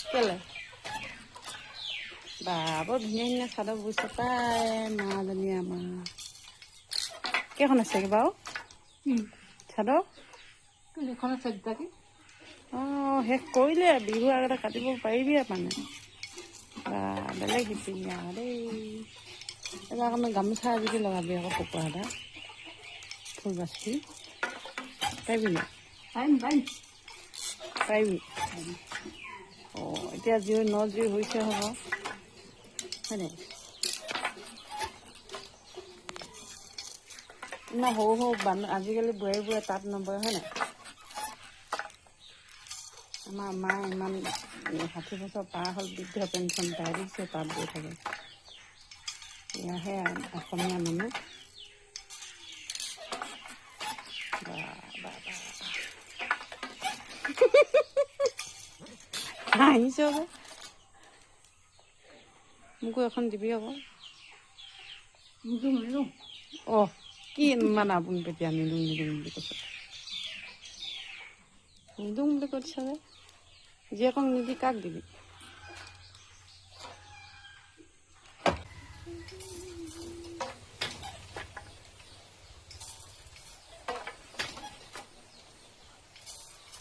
কেলে বা বৰ ধুনীয়া ধুনীয়া চাদৰ বৈছে পাই মাজনী আমাৰ কেইখন আছেগৈ বাৰু চাদৰ এখন আছে দুটাকে অঁ শেষ কৰিলে বিহু আগতে কাটিব পাৰিবিয়ে মানে বা বেলেগ শিপিনী আৰু দেই এইবাৰ অকণমান গামোচা এযোৰকে লগাবি আকৌ কুকুৰা এটা ফুল বাচি পাৰিবি নাই পাৰিবি অঁ এতিয়া জুই জুই হৈছে হ'ব হয়নে ইমান সৰু সৰু আজিকালি বোৱাৰীবোৰে তাঁত নবয় হয় নাই আমাৰ মায়ে ইমান 60 বছৰ পাৰ হ'ল বৃদ্ধ পেঞ্চন পাই দিছে তাঁত বৈ থাকে এয়াহে অসমীয়া মানুহ হাঁহিছ মোকো এখন দিবি আকৌ অঁ কি ইমান আপোন পেতিয়া নিদিওঁ বুলি কৈছ নিদিওঁ বুলি কৈছ যে জীয়েকক নিদি কাক দিবি